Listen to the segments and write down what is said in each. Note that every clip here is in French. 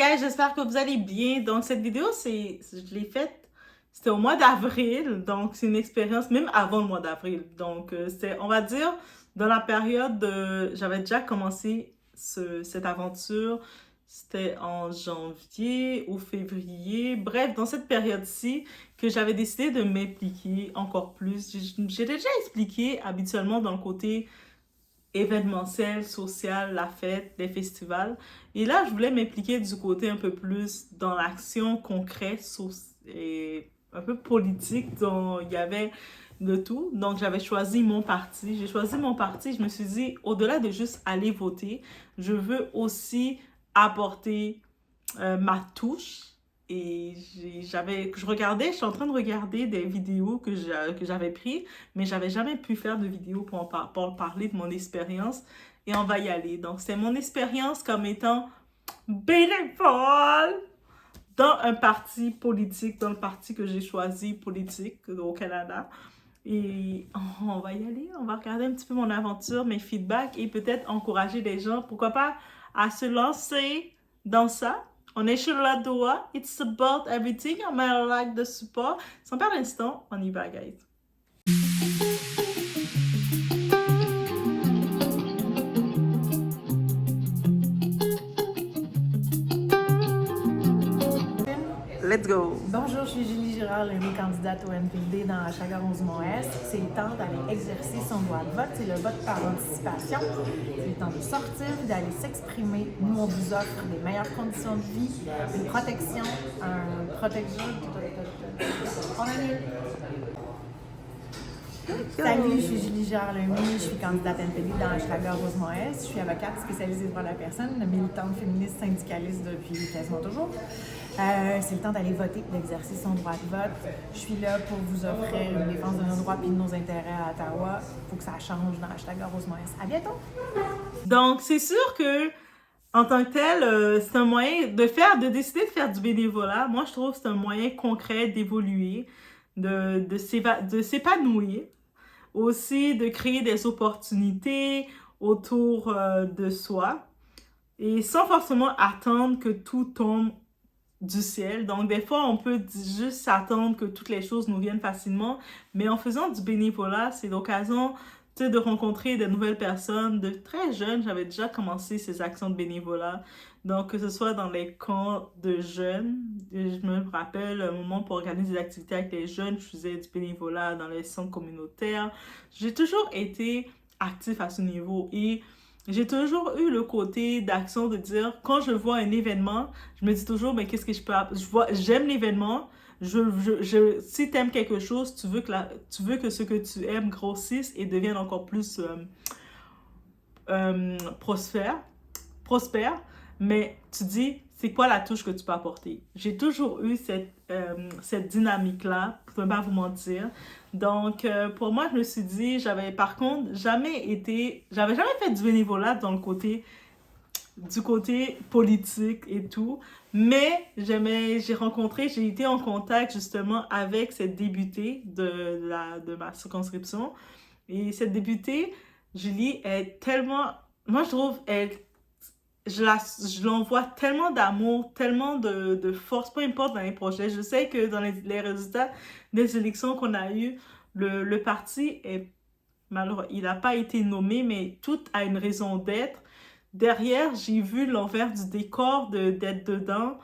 guys, j'espère que vous allez bien. Donc cette vidéo, je l'ai faite, c'était au mois d'avril, donc c'est une expérience même avant le mois d'avril. Donc c'était, on va dire, dans la période de, j'avais déjà commencé cette aventure, c'était en janvier ou février, bref, dans cette période-ci que j'avais décidé de m'impliquer encore plus. J'ai déjà expliqué habituellement dans le côté événementiel, social, la fête, les festivals. Et là, je voulais m'impliquer du côté un peu plus dans l'action concrète et un peu politique dont il y avait le tout. Donc, j'avais choisi mon parti. J'ai choisi mon parti. Je me suis dit, au-delà de juste aller voter, je veux aussi apporter ma touche. Et je suis en train de regarder des vidéos que j'avais prises, mais j'avais jamais pu faire de vidéo pour parler de mon expérience. Et on va y aller. Donc, c'est mon expérience comme étant bénévole dans un parti politique, dans le parti que j'ai choisi politique au Canada. Et on va y aller, on va regarder un petit peu mon aventure, mes feedbacks et peut-être encourager les gens, pourquoi pas, à se lancer dans ça. On est chez Ladoa, it's about everything, on m'a like de support. Sans perdre l'instant, on y va, guys. Let's go! Bonjour, je suis Julie Girard, l'une candidate au NPD dans Chagrin-Rosemont-Est. C'est le temps d'aller exercer son droit de vote, c'est le vote par anticipation. C'est le temps de sortir, d'aller s'exprimer. Nous, on vous offre des meilleures conditions de vie, une protection, un protecteur. Salut, je suis Julie Girard-Lemy, je suis candidate NPD dans Hochelaga-Rosemont-Est. Je suis avocate spécialisée droit de la personne, militante féministe syndicaliste depuis quasiment toujours. C'est le temps d'aller voter, d'exercer son droit de vote. Je suis là pour vous offrir une défense de nos droits et de nos intérêts à Ottawa. Il faut que ça change dans Hochelaga-Rosemont-Est. À bientôt! Donc, c'est sûr que en tant que tel, c'est un moyen de décider de faire du bénévolat. Moi, je trouve que c'est un moyen concret d'évoluer, de s'épanouir, aussi de créer des opportunités autour de soi et sans forcément attendre que tout tombe du ciel. Donc, des fois, on peut juste s'attendre que toutes les choses nous viennent facilement, mais en faisant du bénévolat, c'est l'occasion de rencontrer de nouvelles personnes. De très jeune, j'avais déjà commencé ces actions de bénévolat. Donc, que ce soit dans les camps de jeunes, je me rappelle un moment pour organiser des activités avec les jeunes, je faisais du bénévolat dans les centres communautaires. J'ai toujours été actif à ce niveau et j'ai toujours eu le côté d'action de dire, quand je vois un événement, je me dis toujours, mais qu'est-ce que je peux... J'aime l'événement, si tu aimes quelque chose, tu veux que ce que tu aimes grossisse et devienne encore plus prospère, mais tu dis, c'est quoi la touche que tu peux apporter? J'ai toujours eu cette dynamique-là, pour ne pas vous mentir. Donc, pour moi, je me suis dit, j'avais par contre j'avais jamais fait du bénévolat du côté politique et tout, mais j'ai été en contact justement avec cette députée de ma circonscription. Et cette députée, Julie, est tellement, moi je trouve, je l'envoie tellement d'amour, tellement de force, peu importe dans les projets. Je sais que dans les résultats des élections qu'on a eues, le parti est malheureux, il n'a pas été nommé, mais tout a une raison d'être. Derrière, j'ai vu l'envers du décor d'être dedans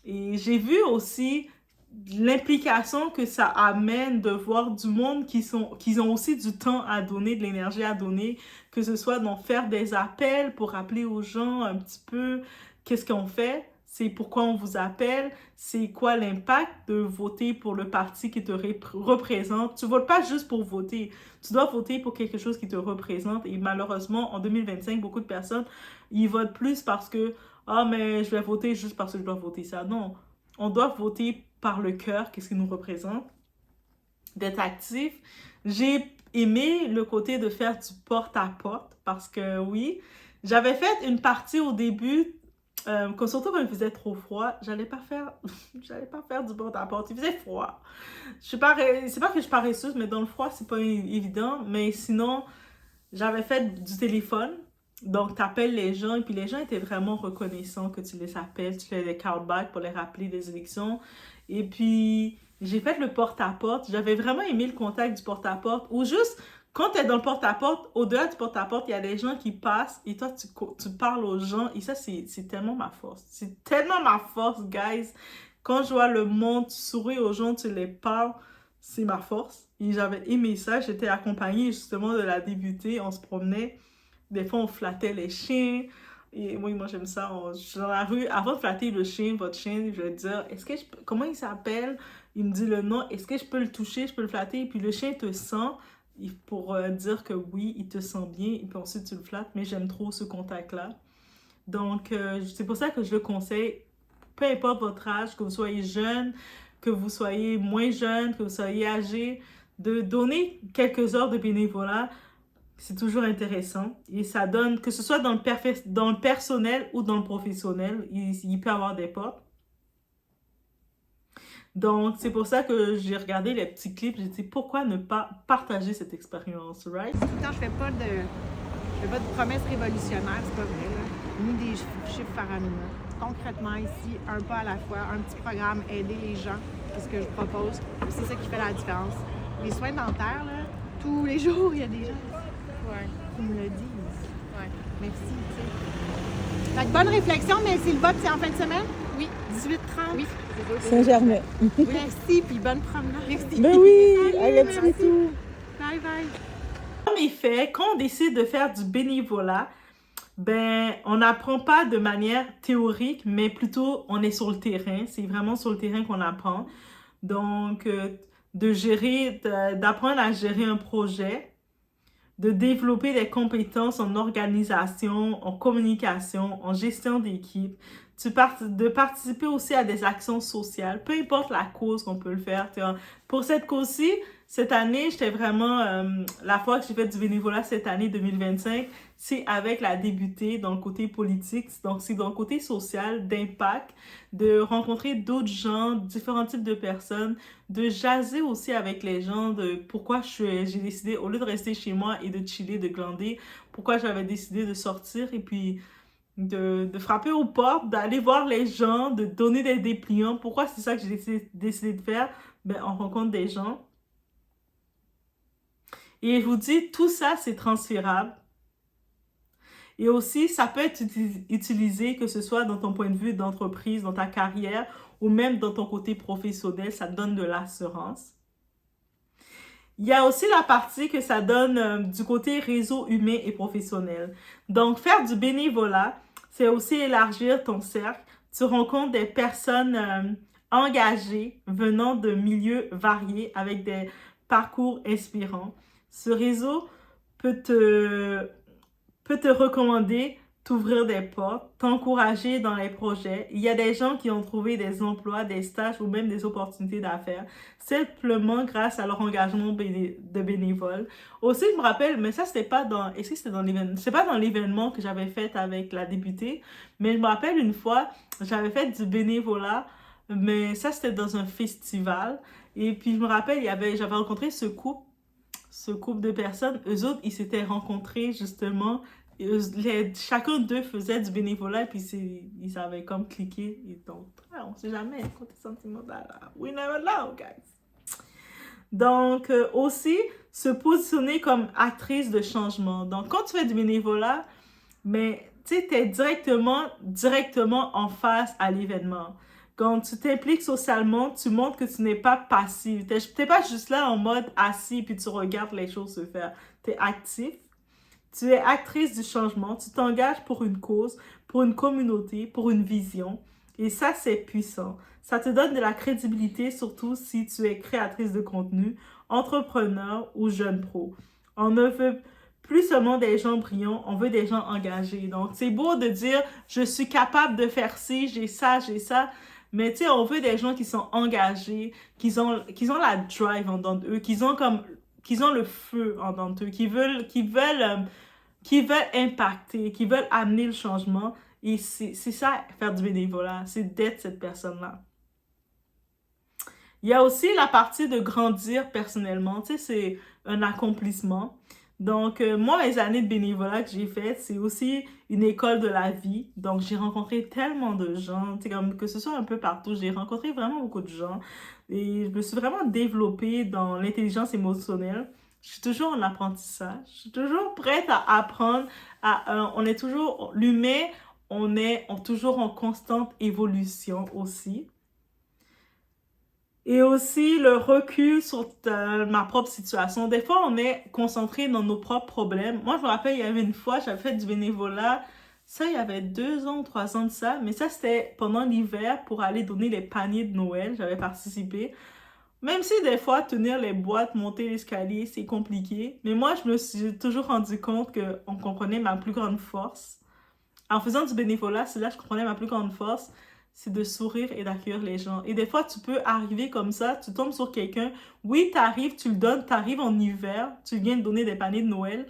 et j'ai vu aussi l'implication que ça amène de voir du monde qui ont aussi du temps à donner, de l'énergie à donner, que ce soit d'en faire des appels pour rappeler aux gens un petit peu qu'est-ce qu'on fait, c'est pourquoi on vous appelle, c'est quoi l'impact de voter pour le parti qui te représente. Tu votes pas juste pour voter, tu dois voter pour quelque chose qui te représente et malheureusement, en 2025, beaucoup de personnes, ils votent plus parce que « Ah, mais je vais voter juste parce que je dois voter ça. » Non, on doit voter par le cœur, qu'est-ce qui nous représente, d'être actif. J'ai aimé le côté de faire du porte-à-porte parce que oui, j'avais fait une partie au début, surtout quand il faisait trop froid, j'allais pas faire du porte-à-porte, il faisait froid. C'est pas que je suis paresseuse, mais dans le froid, c'est pas évident. Mais sinon, j'avais fait du téléphone Donc, tu appelles les gens, et puis les gens étaient vraiment reconnaissants que tu les appelles, tu fais des callbacks pour les rappeler des élections. Et puis, j'ai fait le porte-à-porte. J'avais vraiment aimé le contact du porte-à-porte, ou juste, quand tu es dans le porte-à-porte, au-delà du porte-à-porte, il y a des gens qui passent, et toi, tu parles aux gens, et ça, c'est tellement ma force. C'est tellement ma force, guys. Quand je vois le monde, tu souris aux gens, tu les parles, c'est ma force. Et j'avais aimé ça. J'étais accompagnée justement de la débutée, on se promenait. Des fois, on flattait les chiens. Et oui, moi, j'aime ça. Dans la rue, avant de flatter le chien, votre chien, je vais dire, comment il s'appelle? Il me dit le nom. Est-ce que je peux le toucher? Je peux le flatter? Et puis, le chien te sent pour dire que oui, il te sent bien. Et puis ensuite, tu le flattes. Mais j'aime trop ce contact-là. Donc, c'est pour ça que je le conseille. Peu importe votre âge, que vous soyez jeune, que vous soyez moins jeune, que vous soyez âgé, de donner quelques heures de bénévolat. C'est toujours intéressant et ça donne, que ce soit dans le personnel ou dans le professionnel, il peut y avoir des portes. Donc, c'est pour ça que j'ai regardé les petits clips, j'ai dit pourquoi ne pas partager cette expérience, right? Tout le temps, je fais pas de promesses révolutionnaires, c'est pas vrai, là. Ni des chiffres faramineux. Concrètement, ici, un pas à la fois, un petit programme, aider les gens, c'est ce que je propose. C'est ça qui fait la différence. Les soins dentaires, là, tous les jours, il y a des gens qui me le disent. Ouais. Merci, tu sais. Fait que bonne réflexion, mais c'est le vote, c'est en fin de semaine? Oui. 18-30? Oui. Saint-Germain. Merci, puis bonne promenade. Merci. Ben oui, Salut, à merci. tout. Bye bye. Comme il fait, quand on décide de faire du bénévolat, ben, on n'apprend pas de manière théorique, mais plutôt on est sur le terrain. C'est vraiment sur le terrain qu'on apprend. Donc, d'apprendre à gérer un projet, de développer des compétences en organisation, en communication, en gestion d'équipe, de participer aussi à des actions sociales, peu importe la cause qu'on peut le faire. Pour cette cause-ci, cette année, j'étais vraiment, la fois que j'ai fait du bénévolat cette année 2025, c'est avec la débutée dans le côté politique, donc c'est dans le côté social, d'impact, de rencontrer d'autres gens, différents types de personnes, de jaser aussi avec les gens de pourquoi j'ai décidé, au lieu de rester chez moi et de chiller, de glander, pourquoi j'avais décidé de sortir et puis de frapper aux portes, d'aller voir les gens, de donner des dépliants. Pourquoi c'est ça que j'ai décidé de faire? Ben, on rencontre des gens. Et je vous dis, tout ça, c'est transférable. Et aussi, ça peut être utilisé, que ce soit dans ton point de vue d'entreprise, dans ta carrière, ou même dans ton côté professionnel, ça donne de l'assurance. Il y a aussi la partie que ça donne du côté réseau humain et professionnel. Donc, faire du bénévolat, c'est aussi élargir ton cercle. Tu rencontres des personnes engagées venant de milieux variés avec des parcours inspirants. Ce réseau peut te recommander, t'ouvrir des portes, t'encourager dans les projets. Il y a des gens qui ont trouvé des emplois, des stages ou même des opportunités d'affaires simplement grâce à leur engagement de bénévole. Aussi, je me rappelle, mais ça, c'était pas dans... Est-ce que c'était dans l'événement? C'est pas dans l'événement que j'avais fait avec la députée, mais je me rappelle une fois, j'avais fait du bénévolat, mais ça, c'était dans un festival. Et puis, je me rappelle, j'avais rencontré ce couple de personnes. Eux autres, ils s'étaient rencontrés justement. Chacun d'eux faisait du bénévolat, puis ils avaient comme cliqué. Et donc, on sait jamais, côté sentimental. We never know, guys. Donc, aussi, se positionner comme actrice de changement. Donc, quand tu fais du bénévolat, mais tu sais, tu es directement en face à l'événement. Quand tu t'impliques socialement, tu montres que tu n'es pas passif. Tu n'es pas juste là en mode assis puis tu regardes les choses se faire. Tu es actif. Tu es actrice du changement. Tu t'engages pour une cause, pour une communauté, pour une vision. Et ça, c'est puissant. Ça te donne de la crédibilité, surtout si tu es créatrice de contenu, entrepreneur ou jeune pro. On ne veut plus seulement des gens brillants, on veut des gens engagés. Donc, c'est beau de dire, je suis capable de faire ci, j'ai ça, mais tu sais, on veut des gens qui sont engagés, qui ont la drive en dedans d'eux, qui ont le feu en dedans d'eux, qui veulent impacter, qui veulent amener le changement. Et c'est ça, faire du bénévolat, c'est d'être cette personne-là. Il y a aussi la partie de grandir personnellement, tu sais, c'est un accomplissement. Donc, moi, les années de bénévolat que j'ai faites, c'est aussi une école de la vie. Donc, j'ai rencontré tellement de gens, tu sais, comme que ce soit un peu partout, j'ai rencontré vraiment beaucoup de gens. Et je me suis vraiment développée dans l'intelligence émotionnelle. Je suis toujours en apprentissage. Je suis toujours prête à apprendre. On est toujours, l'humain, toujours en constante évolution aussi. Et aussi le recul sur ma propre situation. Des fois, on est concentré dans nos propres problèmes. Moi, je me rappelle, il y avait une fois, j'avais fait du bénévolat. Ça, il y avait 2 ans ou 3 ans de ça. Mais ça, c'était pendant l'hiver pour aller donner les paniers de Noël. J'avais participé. Même si des fois, tenir les boîtes, monter l'escalier, c'est compliqué. Mais moi, je me suis toujours rendu compte qu'on comprenait ma plus grande force. En faisant du bénévolat, c'est là que je comprenais ma plus grande force, c'est de sourire et d'accueillir les gens. Et des fois, tu peux arriver comme ça, tu tombes sur quelqu'un, oui, t'arrives, tu le donnes, t'arrives en hiver, tu viens de donner des paniers de Noël,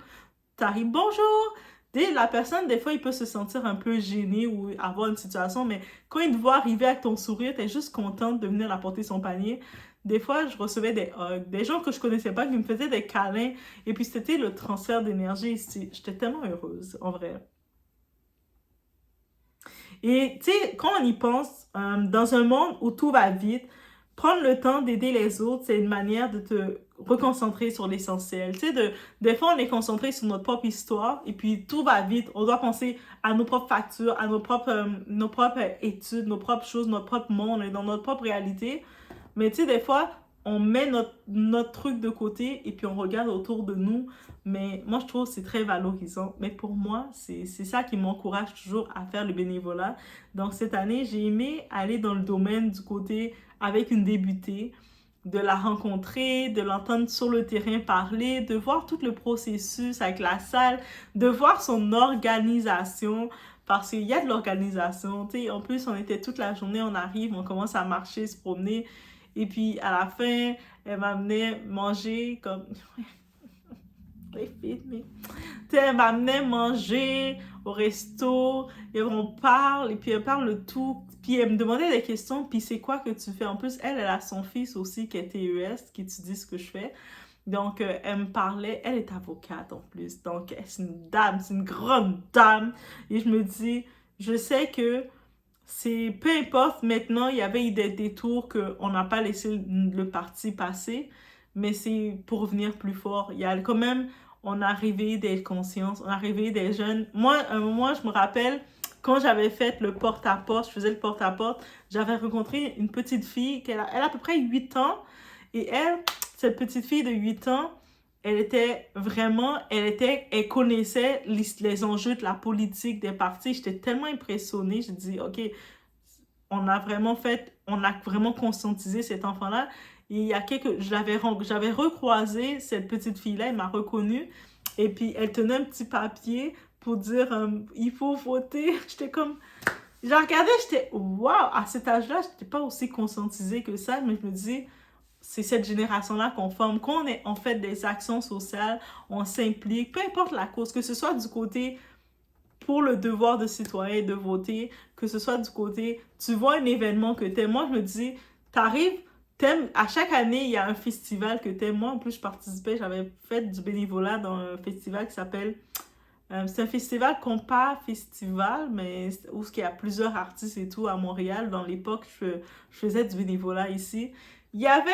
t'arrives, bonjour! Dès la personne, des fois, il peut se sentir un peu gêné ou avoir une situation, mais quand il te voit arriver avec ton sourire, t'es juste contente de venir apporter son panier. Des fois, je recevais des hugs, des gens que je connaissais pas qui me faisaient des câlins, et puis c'était le transfert d'énergie. J'étais tellement heureuse, en vrai. Et tu sais, quand on y pense, dans un monde où tout va vite, prendre le temps d'aider les autres, c'est une manière de te reconcentrer sur l'essentiel. Tu sais, des fois, on est concentré sur notre propre histoire et puis tout va vite. On doit penser à nos propres factures, à nos propres études, nos propres choses, notre propre monde, on est dans notre propre réalité. Mais tu sais, des fois, on met notre truc de côté et puis on regarde autour de nous. Mais moi, je trouve que c'est très valorisant. Mais pour moi, c'est ça qui m'encourage toujours à faire le bénévolat. Donc, cette année, j'ai aimé aller dans le domaine du côté avec une débutée, de la rencontrer, de l'entendre sur le terrain parler, de voir tout le processus avec la salle, de voir son organisation, parce qu'il y a de l'organisation, tu sais, en plus, on était toute la journée, on arrive, on commence à marcher, se promener, et puis à la fin, elle m'amenait manger comme... les filles, mais... Tu sais, elle m'amenait manger au resto, et on parle, et puis elle parle de tout, puis elle me demandait des questions, puis c'est quoi que tu fais? En plus, elle a son fils aussi qui est TES, qui étudie ce que je fais. Donc, elle me parlait, elle est avocate en plus, donc c'est une dame, c'est une grande dame, et je me dis, je sais que c'est, peu importe, maintenant, il y avait eu des détours qu'on n'a pas laissé le parti passer, mais c'est pour revenir plus fort. Il y a quand même, on a réveillé des consciences, on a réveillé des jeunes. Moi, à un moment, je me rappelle, quand j'avais fait le porte-à-porte, je faisais le porte-à-porte, j'avais rencontré une petite fille, elle a à peu près 8 ans, et elle, cette petite fille de 8 ans, elle connaissait les enjeux de la politique des partis. J'étais tellement impressionnée. J'ai dit, OK, on a vraiment conscientisé cet enfant-là. Et il y a j'avais recroisé cette petite fille-là, elle m'a reconnue. Et puis, elle tenait un petit papier pour dire, il faut voter. J'étais comme, j'ai regardé, j'étais, waouh, à cet âge-là, je n'étais pas aussi conscientisée que ça, mais je me dis, c'est cette génération-là qu'on forme. Quand on fait des actions sociales, on s'implique, peu importe la cause, que ce soit du côté pour le devoir de citoyen de voter, que ce soit du côté, tu vois un événement que t'aimes. Moi, je me dis, t'arrives, t'aimes, à chaque année, il y a un festival que t'aimes. Moi, en plus, je participais, j'avais fait du bénévolat dans un festival qui s'appelle... c'est un festival Compas Festival, mais où il y a plusieurs artistes et tout à Montréal. Dans l'époque, je faisais du bénévolat ici. Il y avait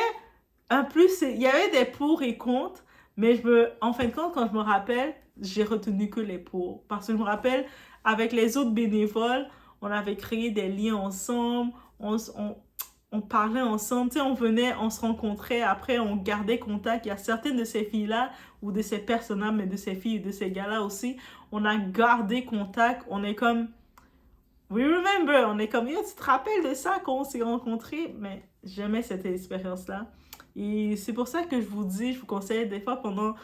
il y avait des pour et contre, mais en fin de compte, quand je me rappelle, j'ai retenu que les pour. Parce que je me rappelle, avec les autres bénévoles, on avait créé des liens ensemble, on parlait ensemble, tu sais, on venait, on se rencontrait, après on gardait contact. Il y a certaines de ces filles-là, ou de ces personnes-là, mais de ces filles et de ces gars-là aussi, on a gardé contact, on est comme, we remember, on est comme, yo, tu te rappelles de ça quand on s'est rencontrés? Mais j'aimais cette expérience-là. Et c'est pour ça que je vous dis, je vous conseille des fois pendant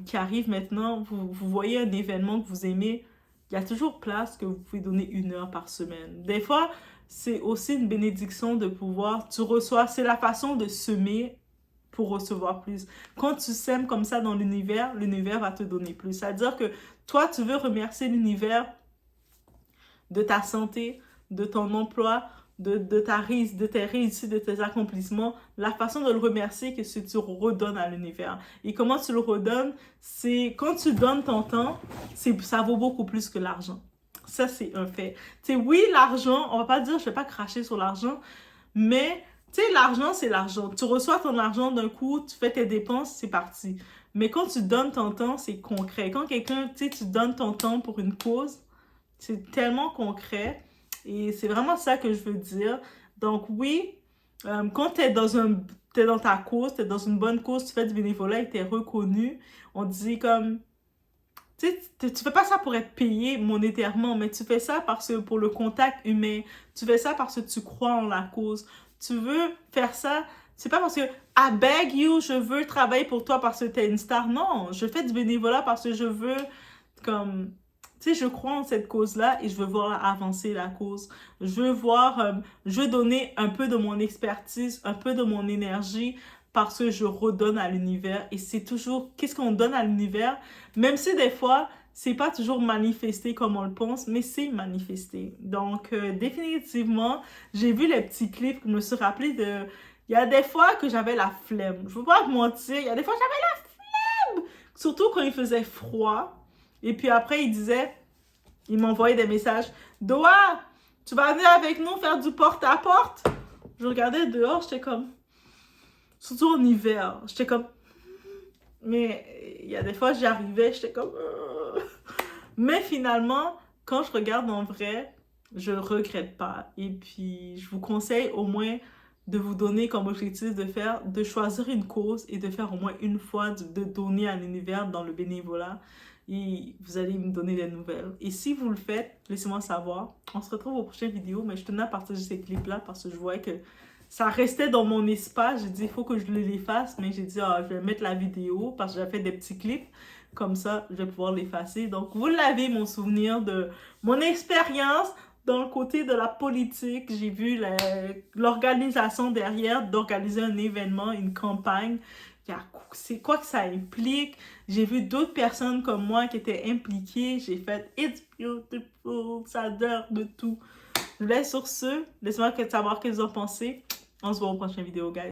qui arrive maintenant, vous voyez un événement que vous aimez, il y a toujours place que vous pouvez donner 1 heure par semaine. Des fois, c'est aussi une bénédiction de pouvoir, tu reçois, c'est la façon de semer pour recevoir plus. Quand tu sèmes comme ça dans l'univers va te donner plus. C'est-à-dire que toi, tu veux remercier l'univers de ta santé, de ton emploi, de tes réussites, de tes accomplissements, la façon de le remercier, que ce que tu redonnes à l'univers. Et comment tu le redonnes, c'est quand tu donnes ton temps, ça vaut beaucoup plus que l'argent. Ça, c'est un fait. Tu sais, oui, l'argent, on va pas dire, je vais pas cracher sur l'argent, mais, tu sais, l'argent, c'est l'argent. Tu reçois ton argent d'un coup, tu fais tes dépenses, c'est parti. Mais quand tu donnes ton temps, c'est concret. Quand quelqu'un, tu sais, tu donnes ton temps pour une cause, c'est tellement concret. Et c'est vraiment ça que je veux dire. Donc oui, quand t'es dans ta cause, t'es dans une bonne cause, tu fais du bénévolat et t'es reconnu, on dit comme, tu sais, tu fais pas ça pour être payé monétairement, mais tu fais ça parce que pour le contact humain, tu fais ça parce que tu crois en la cause. Tu veux faire ça, c'est pas parce que I beg you, je veux travailler pour toi parce que t'es une star. Non, je fais du bénévolat parce que je veux comme, tu sais, je crois en cette cause-là et je veux voir avancer la cause. Je veux voir, je veux donner un peu de mon expertise, un peu de mon énergie parce que je redonne à l'univers. Et c'est toujours, qu'est-ce qu'on donne à l'univers? Même si des fois, c'est pas toujours manifesté comme on le pense, mais c'est manifesté. Donc, définitivement, j'ai vu les petits clips, je me suis rappelé de... Il y a des fois que j'avais la flemme. Je veux pas vous mentir, il y a des fois que j'avais la flemme! Surtout quand il faisait froid. Et puis après, il m'envoyait des messages. Doa, tu vas venir avec nous faire du porte-à-porte? Je regardais dehors, j'étais comme... Surtout en hiver, j'étais comme... Mais il y a des fois, j'y arrivais, j'étais comme... Mais finalement, quand je regarde en vrai, je ne regrette pas. Et puis, je vous conseille au moins de vous donner comme objectif de choisir une cause et de faire au moins une fois, de donner à l'univers dans le bénévolat. Et vous allez me donner des nouvelles. Et si vous le faites, laissez-moi savoir. On se retrouve aux prochaines vidéos, mais je tenais à partager ces clips-là parce que je voyais que ça restait dans mon espace. J'ai dit, il faut que je l'efface, mais j'ai dit, ah, je vais mettre la vidéo parce que j'ai fait des petits clips. Comme ça, je vais pouvoir l'effacer. Donc, vous l'avez, mon souvenir de mon expérience dans le côté de la politique. J'ai vu l'organisation derrière d'organiser un événement, une campagne. C'est quoi que ça implique? J'ai vu d'autres personnes comme moi qui étaient impliquées. J'ai fait « It's beautiful », ça donne de tout. Je vous laisse sur ce. Laissez-moi savoir ce que vous en pensez. On se voit au prochain vidéo, guys.